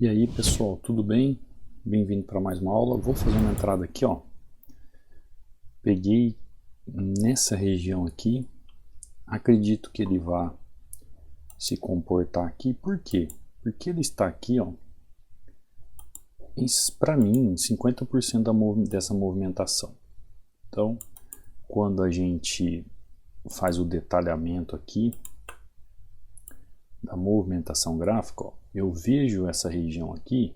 E aí pessoal, tudo bem? Bem-vindo para mais uma aula. Vou fazer uma entrada aqui, ó. Peguei nessa região aqui. Acredito que ele vá se comportar aqui. Por quê? Porque ele está aqui, ó. Para mim, 50% dessa movimentação. Então, quando a gente faz o detalhamento aqui da movimentação gráfica, ó, eu vejo essa região aqui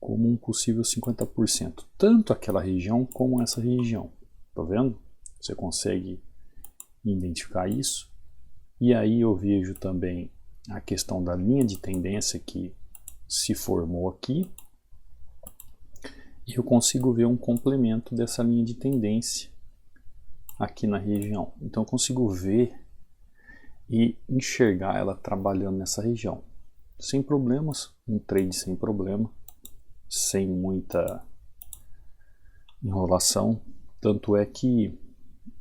como um possível 50%, tanto aquela região como essa região. Tá vendo? Você consegue identificar isso. E aí eu vejo também a questão da linha de tendência que se formou aqui. E eu consigo ver um complemento dessa linha de tendência aqui na região. Então eu consigo ver e enxergar ela trabalhando nessa região. Sem problemas, um trade sem problema, sem muita enrolação. Tanto é que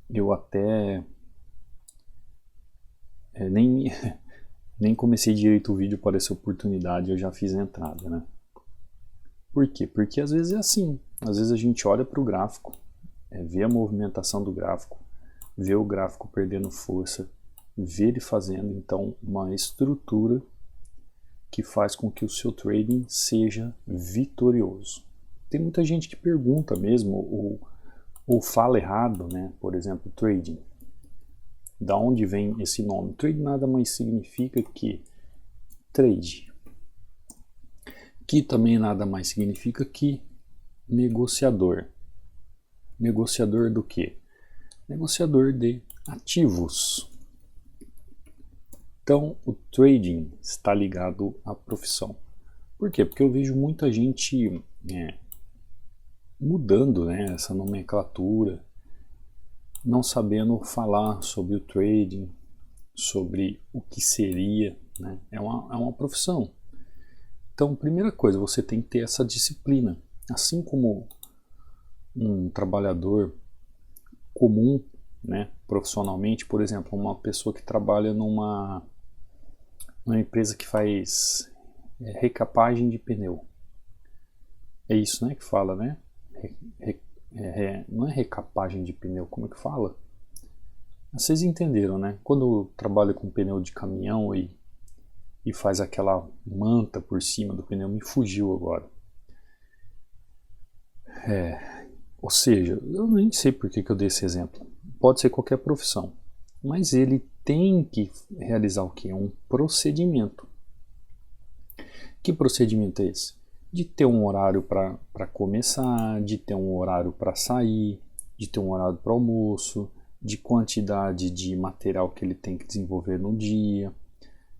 eu até nem comecei direito o vídeo para essa oportunidade, eu já fiz a entrada, né? Por quê? Porque às vezes é assim, às vezes a gente olha para o gráfico, vê a movimentação do gráfico, vê o gráfico perdendo força, vê ele fazendo então uma estrutura que faz com que o seu trading seja vitorioso. Tem muita gente que pergunta mesmo, ou fala errado, né? Por exemplo, trading. Da onde vem esse nome? Trade nada mais significa que trade, que também nada mais significa que negociador. Negociador do quê? Negociador de ativos. Então, o trading está ligado à profissão. Por quê? Porque eu vejo muita gente mudando, né, essa nomenclatura, não sabendo falar sobre o trading, sobre o que seria, né? É uma profissão. Então, primeira coisa, você tem que ter essa disciplina. Assim como um trabalhador comum, né, profissionalmente, por exemplo, uma pessoa que trabalha numa empresa que faz recapagem de pneu. É isso, né, que fala, né? Não é recapagem de pneu, como é que fala? Vocês entenderam, né? Quando eu trabalho com pneu de caminhão e faz aquela manta por cima do pneu, me fugiu agora. Ou seja, eu nem sei por que eu dei esse exemplo. Pode ser qualquer profissão, mas ele tem que realizar o que? Um procedimento. Que procedimento é esse? De ter um horário para começar, de ter um horário para sair, de ter um horário para almoço, de quantidade de material que ele tem que desenvolver no dia,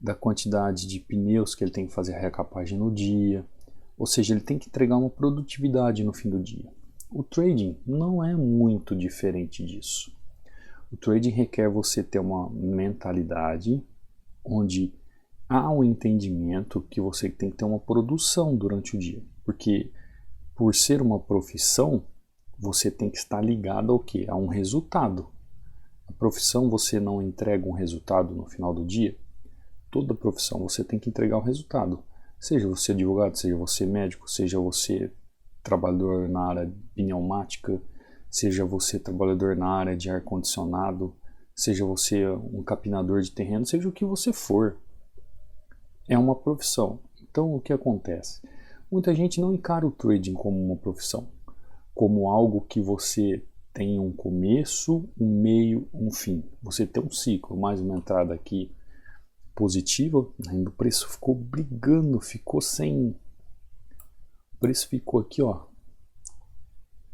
da quantidade de pneus que ele tem que fazer a recapagem no dia. Ou seja, ele tem que entregar uma produtividade no fim do dia. O trading não é muito diferente disso. O trading requer você ter uma mentalidade onde há um entendimento que você tem que ter uma produção durante o dia. Porque por ser uma profissão, você tem que estar ligado ao quê? A um resultado. A profissão você não entrega um resultado no final do dia. Toda profissão você tem que entregar um resultado. Seja você advogado, seja você médico, seja você trabalhador na área pneumática, seja você trabalhador na área de ar-condicionado, seja você um capinador de terreno, seja o que você for. É uma profissão. Então o que acontece? Muita gente não encara o trading como uma profissão, como algo que você tem um começo, um meio, um fim. Você tem um ciclo, mais uma entrada aqui positiva, ainda o preço ficou brigando, ficou sem... O preço ficou aqui, ó,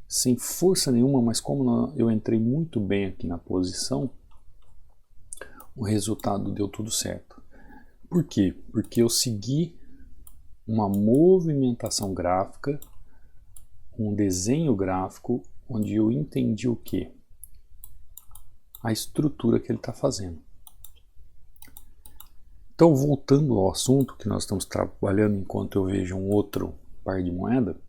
sem força nenhuma, mas como eu entrei muito bem aqui na posição, o resultado deu tudo certo. Por quê? Porque eu segui uma movimentação gráfica, um desenho gráfico, onde eu entendi o quê? A estrutura que ele está fazendo. Então, voltando ao assunto que nós estamos trabalhando enquanto eu vejo um outro par de moeda,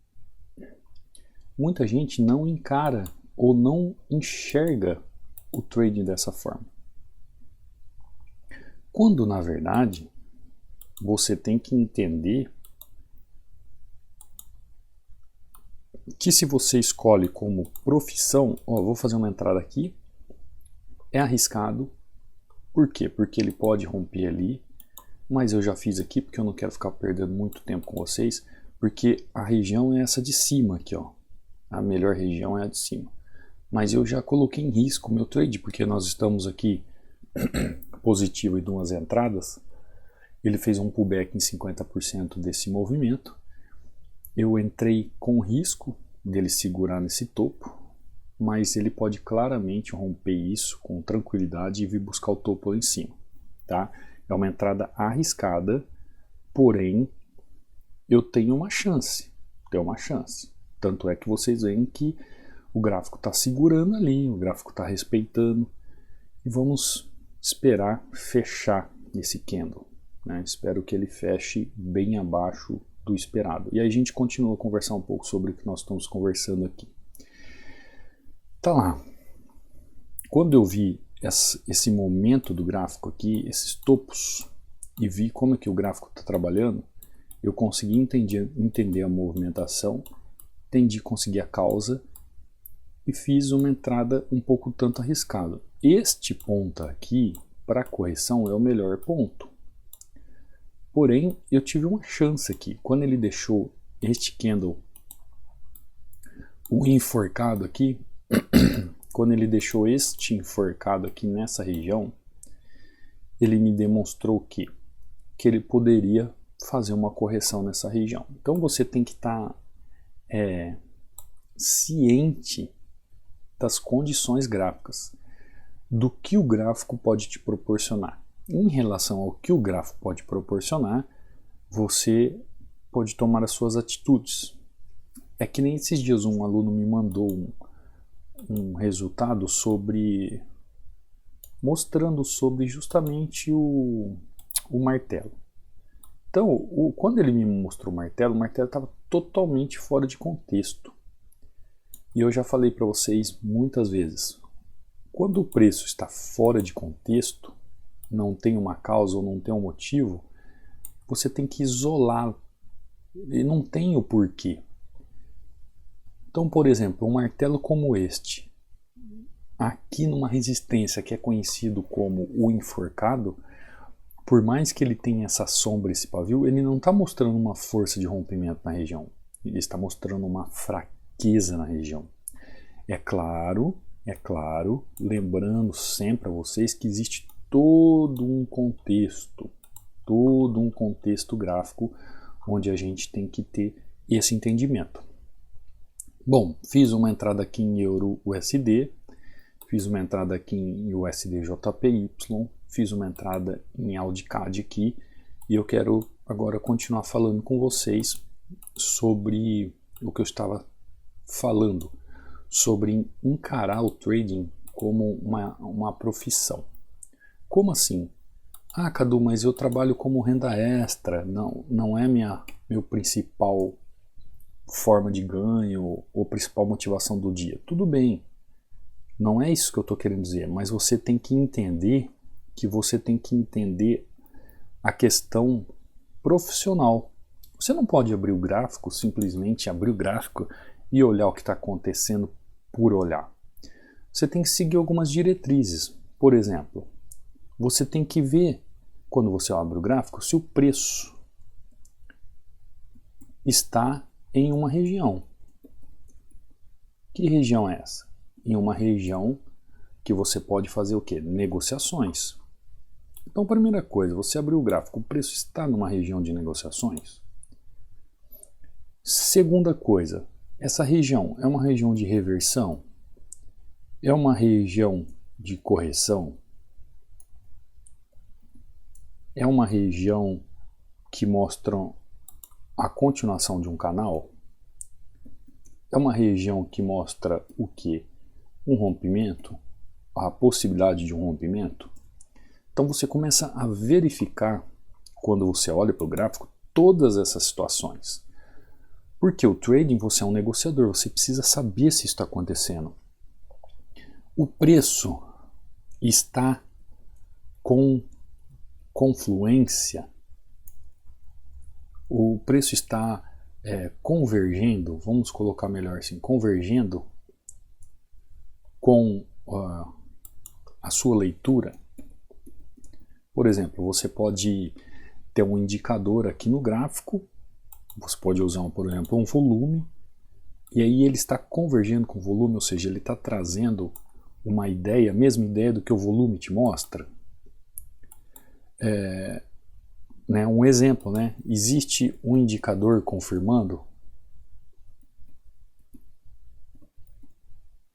muita gente não encara ou não enxerga o trading dessa forma. Quando, na verdade, você tem que entender que se você escolhe como profissão, vou fazer uma entrada aqui, é arriscado. Por quê? Porque ele pode romper ali, mas eu já fiz aqui porque eu não quero ficar perdendo muito tempo com vocês, porque a região é essa de cima aqui, ó. A melhor região é a de cima. Mas eu já coloquei em risco o meu trade, porque nós estamos aqui positivo em duas entradas. Ele fez um pullback em 50% desse movimento. Eu entrei com risco dele segurar nesse topo, mas ele pode claramente romper isso com tranquilidade e vir buscar o topo lá em cima, tá? É uma entrada arriscada, porém eu tenho uma chance, Tanto é que vocês veem que o gráfico está segurando ali, o gráfico está respeitando, e vamos esperar fechar esse candle, né? Espero que ele feche bem abaixo do esperado. E aí a gente continua a conversar um pouco sobre o que nós estamos conversando aqui. Tá lá. Quando eu vi esse momento do gráfico aqui, esses topos, e vi como é que o gráfico está trabalhando, eu consegui entender a movimentação, conseguir a causa e fiz uma entrada um pouco tanto arriscada. Este ponto aqui, para correção, é o melhor ponto. Porém, eu tive uma chance aqui. Quando ele deixou este candle, o enforcado aqui, quando ele deixou este enforcado aqui nessa região, ele me demonstrou que ele poderia fazer uma correção nessa região. Então você tem que estar ciente das condições gráficas, do que o gráfico pode te proporcionar. Em relação ao que o gráfico pode proporcionar, você pode tomar as suas atitudes. É que nem esses dias um aluno me mandou um resultado mostrando sobre justamente o martelo. Então, quando ele me mostrou o martelo estava totalmente fora de contexto. E eu já falei para vocês muitas vezes, quando o preço está fora de contexto, não tem uma causa ou não tem um motivo, você tem que isolá-lo. E não tem o porquê. Então, por exemplo, um martelo como este, aqui numa resistência que é conhecido como o enforcado, por mais que ele tenha essa sombra, esse pavio, ele não está mostrando uma força de rompimento na região. Ele está mostrando uma fraqueza na região. É claro, lembrando sempre a vocês que existe todo um contexto gráfico onde a gente tem que ter esse entendimento. Bom, fiz uma entrada aqui em Euro USD, fiz uma entrada aqui em USD JPY, fiz uma entrada em AUD/CAD aqui, e eu quero agora continuar falando com vocês sobre o que eu estava falando, sobre encarar o trading como uma profissão. Como assim? Ah, Cadu, mas eu trabalho como renda extra, não é meu principal forma de ganho ou principal motivação do dia. Tudo bem, não é isso que eu estou querendo dizer, mas você tem que entender a questão profissional. Você não pode abrir o gráfico, simplesmente abrir o gráfico e olhar o que está acontecendo por olhar. Você tem que seguir algumas diretrizes. Por exemplo, você tem que ver, quando você abre o gráfico, se o preço está em uma região. Que região é essa? Em uma região que você pode fazer o quê? Negociações. Então, primeira coisa, você abriu o gráfico, o preço está numa região de negociações? Segunda coisa, essa região é uma região de reversão? É uma região de correção? É uma região que mostra a continuação de um canal? É uma região que mostra o que? Um rompimento? A possibilidade de um rompimento? Então você começa a verificar, quando você olha para o gráfico, todas essas situações. Porque o trading, você é um negociador, você precisa saber se isso está acontecendo. O preço está com confluência, o preço está convergendo, vamos colocar melhor assim, convergendo com a sua leitura. Por exemplo, você pode ter um indicador aqui no gráfico, você pode usar, por exemplo, um volume, e aí ele está convergendo com o volume, ou seja, ele está trazendo uma ideia, a mesma ideia do que o volume te mostra. Um exemplo, existe um indicador confirmando?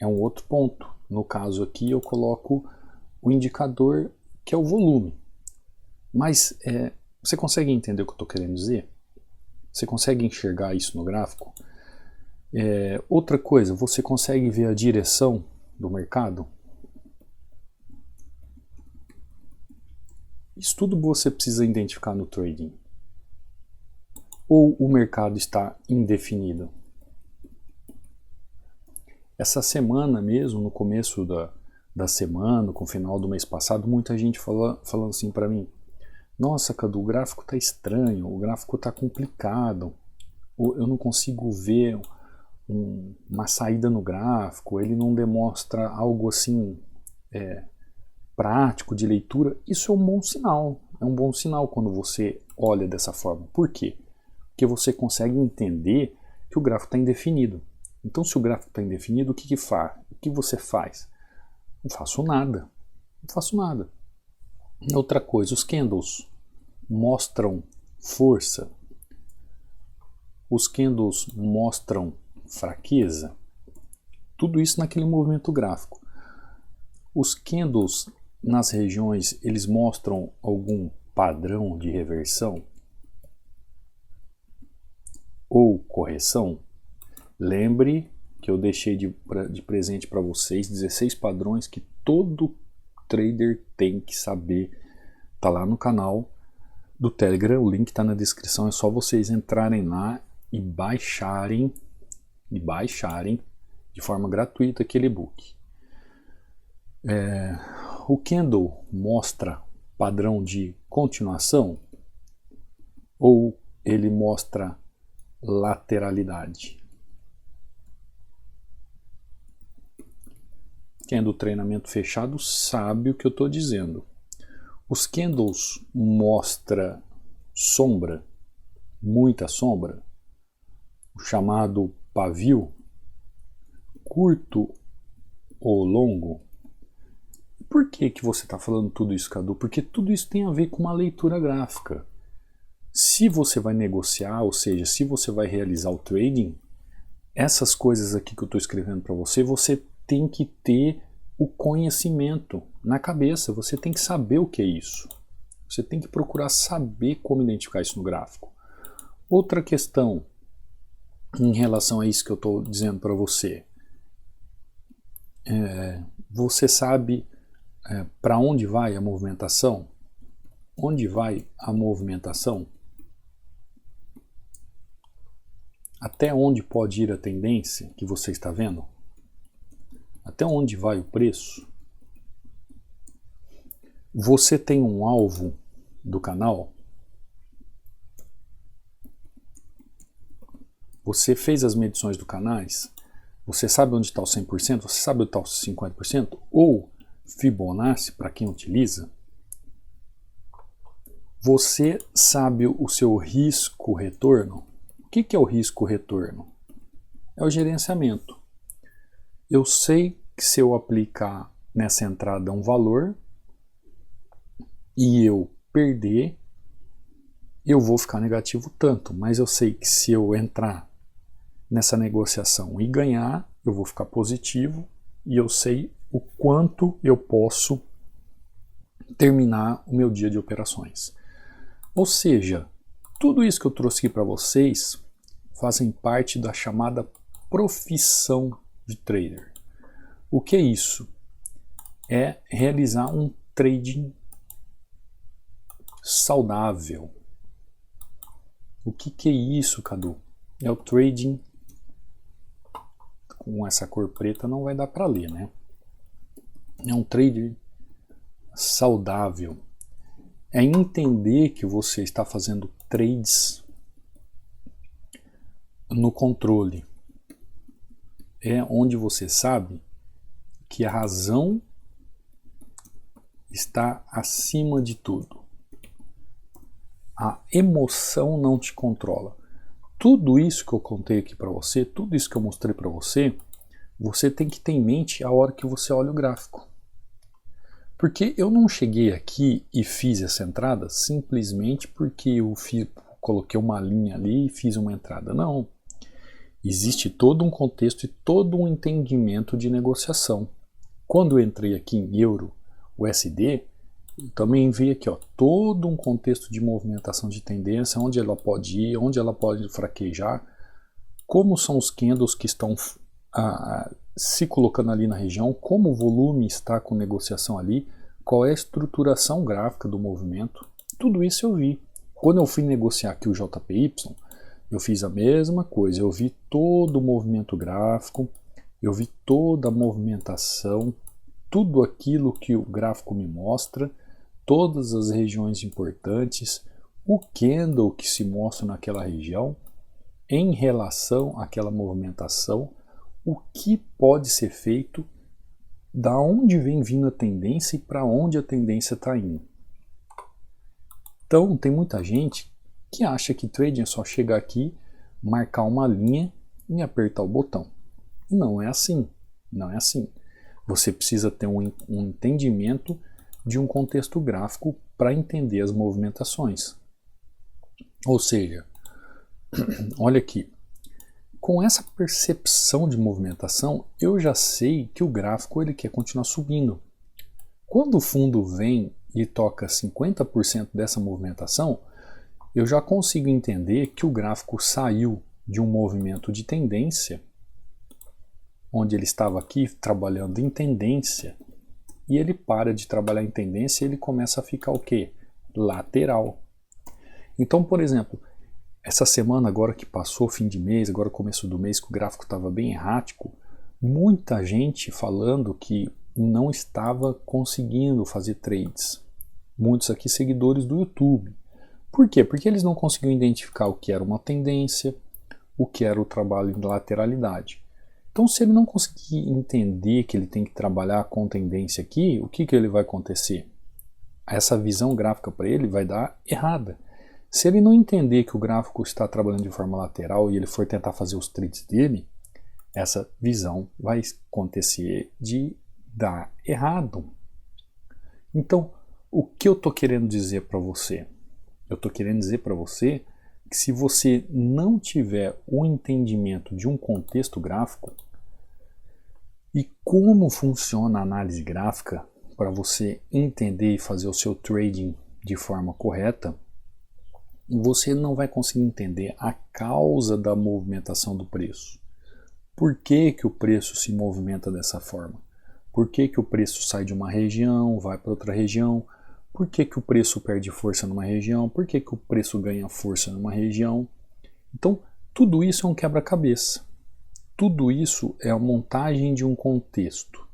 É um outro ponto. No caso aqui eu coloco o indicador que é o volume. Mas você consegue entender o que eu estou querendo dizer? Você consegue enxergar isso no gráfico? Outra coisa, você consegue ver a direção do mercado? Isso tudo você precisa identificar no trading. Ou o mercado está indefinido? Essa semana mesmo, no começo da semana, com o final do mês passado, muita gente falando assim para mim: nossa, Cadu, o gráfico está estranho, o gráfico está complicado, eu não consigo ver uma saída no gráfico, ele não demonstra algo assim prático de leitura. Isso é um bom sinal, quando você olha dessa forma. Por quê? Porque você consegue entender que o gráfico está indefinido. Então, se o gráfico está indefinido, o que você faz? Não faço nada. Outra coisa, os candles mostram força, os candles mostram fraqueza, tudo isso naquele movimento gráfico. Os candles nas regiões, eles mostram algum padrão de reversão ou correção? Lembre que eu deixei de presente para vocês 16 padrões que todo trader tem que saber. Tá lá no canal do Telegram, o link está na descrição, é só vocês entrarem lá e baixarem de forma gratuita aquele e-book. O candle mostra padrão de continuação ou ele mostra lateralidade? Quem é do treinamento fechado sabe o que eu estou dizendo. Os candles mostram sombra, muita sombra, o chamado pavio, curto ou longo. Por que você está falando tudo isso, Cadu? Porque tudo isso tem a ver com uma leitura gráfica. Se você vai negociar, ou seja, se você vai realizar o trading, essas coisas aqui que eu estou escrevendo para você, você tem que ter o conhecimento na cabeça, você tem que saber o que é isso. Você tem que procurar saber como identificar isso no gráfico. Outra questão em relação a isso que eu estou dizendo para você. Você sabe para onde vai a movimentação? Onde vai a movimentação? Até onde pode ir a tendência que você está vendo? Até onde vai o preço? Você tem um alvo do canal? Você fez as medições do canais? Você sabe onde está o 100%? Você sabe onde está o 50%? Ou Fibonacci, para quem utiliza? Você sabe o seu risco-retorno? O que é o risco-retorno? É o gerenciamento. Eu sei que se eu aplicar nessa entrada um valor e eu perder, eu vou ficar negativo tanto, mas eu sei que se eu entrar nessa negociação e ganhar, eu vou ficar positivo e eu sei o quanto eu posso terminar o meu dia de operações. Ou seja, tudo isso que eu trouxe aqui para vocês fazem parte da chamada profissão de trader. O que é isso? É realizar um trading saudável. O que é isso, Cadu? É o trading. Com essa cor preta não vai dar para ler, né? É um trading saudável. É entender que você está fazendo trades no controle é onde você sabe que a razão está acima de tudo. A emoção não te controla. Tudo isso que eu contei aqui para você, tudo isso que eu mostrei para você, você tem que ter em mente a hora que você olha o gráfico. Porque eu não cheguei aqui e fiz essa entrada simplesmente porque eu coloquei uma linha ali e fiz uma entrada. Não. Existe todo um contexto e todo um entendimento de negociação. Quando eu entrei aqui em euro, USD, eu também vi aqui todo um contexto de movimentação de tendência, onde ela pode ir, onde ela pode fraquejar, como são os candles que estão se colocando ali na região, como o volume está com negociação ali, qual é a estruturação gráfica do movimento, tudo isso eu vi. Quando eu fui negociar aqui o JPY, eu fiz a mesma coisa, eu vi todo o movimento gráfico, eu vi toda a movimentação, tudo aquilo que o gráfico me mostra, todas as regiões importantes, o candle que se mostra naquela região, em relação àquela movimentação, o que pode ser feito, da onde vem vindo a tendência e para onde a tendência está indo. Então tem muita gente que acha que trading é só chegar aqui, marcar uma linha e apertar o botão. E não é assim, não é assim. Você precisa ter um entendimento de um contexto gráfico para entender as movimentações. Ou seja, olha aqui, com essa percepção de movimentação, eu já sei que o gráfico ele quer continuar subindo. Quando o fundo vem e toca 50% dessa movimentação, eu já consigo entender que o gráfico saiu de um movimento de tendência, onde ele estava aqui trabalhando em tendência, e ele para de trabalhar em tendência e ele começa a ficar o quê? Lateral. Então, por exemplo, essa semana agora que passou, fim de mês, agora começo do mês, que o gráfico estava bem errático, muita gente falando que não estava conseguindo fazer trades. Muitos aqui seguidores do YouTube. Por quê? Porque eles não conseguiam identificar o que era uma tendência, o que era o trabalho de lateralidade. Então, se ele não conseguir entender que ele tem que trabalhar com tendência aqui, o que ele vai acontecer? Essa visão gráfica para ele vai dar errada. Se ele não entender que o gráfico está trabalhando de forma lateral e ele for tentar fazer os trades dele, essa visão vai acontecer de dar errado. Então, o que eu estou querendo dizer para você? Eu estou querendo dizer para você que se você não tiver o entendimento de um contexto gráfico e como funciona a análise gráfica para você entender e fazer o seu trading de forma correta, você não vai conseguir entender a causa da movimentação do preço. Por que que o preço se movimenta dessa forma? Por que que o preço sai de uma região, vai para outra região? Por que que o preço perde força numa região? Por que que o preço ganha força numa região? Então, tudo isso é um quebra-cabeça. Tudo isso é a montagem de um contexto.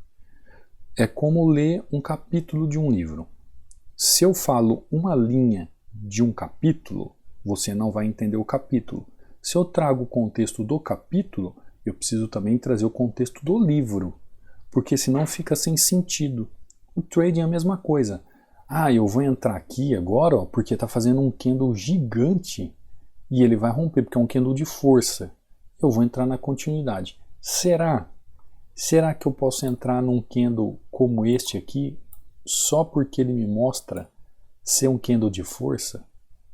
É como ler um capítulo de um livro. Se eu falo uma linha de um capítulo, você não vai entender o capítulo. Se eu trago o contexto do capítulo, eu preciso também trazer o contexto do livro, porque senão fica sem sentido. O trading é a mesma coisa. Ah, eu vou entrar aqui agora porque está fazendo um candle gigante e ele vai romper, porque é um candle de força. Eu vou entrar na continuidade. Será? Será que eu posso entrar num candle como este aqui só porque ele me mostra ser um candle de força?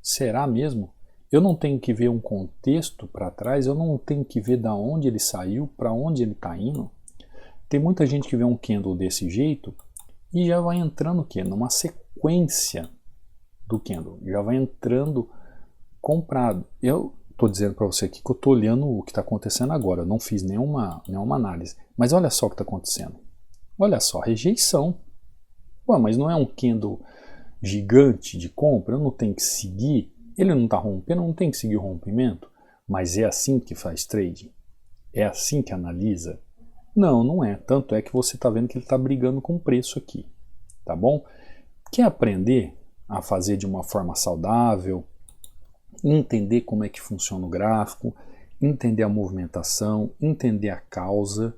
Será mesmo? Eu não tenho que ver um contexto para trás, eu não tenho que ver da onde ele saiu, para onde ele está indo. Tem muita gente que vê um candle desse jeito e já vai entrando o quê? Numa sequência do candle, já vai entrando comprado. Eu estou dizendo para você aqui que eu estou olhando o que está acontecendo agora, eu não fiz nenhuma análise, mas olha só o que está acontecendo. Olha só, rejeição. Ué, mas não é um candle gigante de compra, eu não tenho que seguir, ele não está rompendo, eu não tem que seguir o rompimento, mas é assim que faz trade? É assim que analisa? Não, não é, tanto é que você está vendo que ele está brigando com o preço aqui, tá bom? Quer aprender a fazer de uma forma saudável, entender como é que funciona o gráfico, entender a movimentação, entender a causa,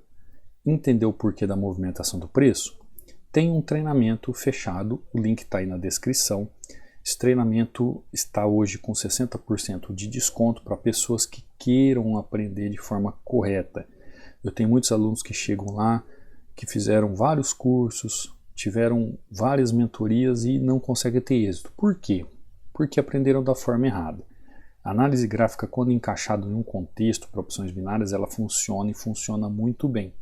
entender o porquê da movimentação do preço, tem um treinamento fechado, o link está aí na descrição. Esse treinamento está hoje com 60% de desconto para pessoas que queiram aprender de forma correta. Eu tenho muitos alunos que chegam lá, que fizeram vários cursos, tiveram várias mentorias e não conseguem ter êxito. Por quê? Porque aprenderam da forma errada. A análise gráfica, quando encaixada em um contexto para opções binárias, ela funciona e funciona muito bem.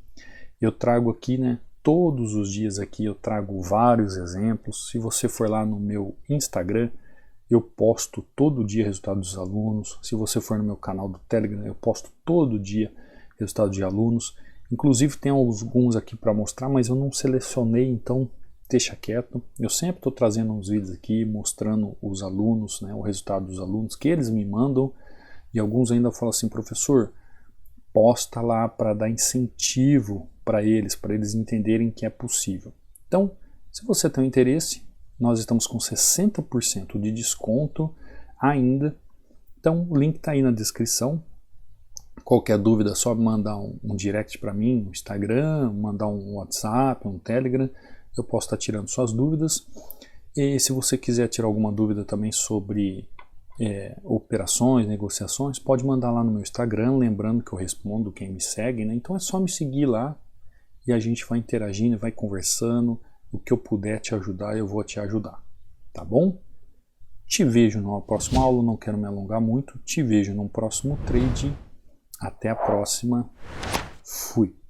Eu trago aqui, todos os dias aqui eu trago vários exemplos. Se você for lá no meu Instagram, eu posto todo dia resultados dos alunos. Se você for no meu canal do Telegram, eu posto todo dia resultados de alunos. Inclusive tem alguns aqui para mostrar, mas eu não selecionei, então deixa quieto. Eu sempre estou trazendo uns vídeos aqui mostrando os alunos, o resultado dos alunos que eles me mandam. E alguns ainda falam assim, professor, posta lá para dar incentivo para eles entenderem que é possível. Então, se você tem interesse, nós estamos com 60% de desconto ainda. Então, o link está aí na descrição. Qualquer dúvida é só mandar um direct para mim no Instagram, mandar um WhatsApp, um Telegram. Eu posso estar tirando suas dúvidas. E se você quiser tirar alguma dúvida também sobre operações, negociações, pode mandar lá no meu Instagram, lembrando que eu respondo quem me segue, Então é só me seguir lá e a gente vai interagindo, vai conversando. O que eu puder te ajudar, eu vou te ajudar, tá bom? Te vejo numa próxima aula, não quero me alongar muito. Te vejo num próximo trade. Até a próxima. Fui!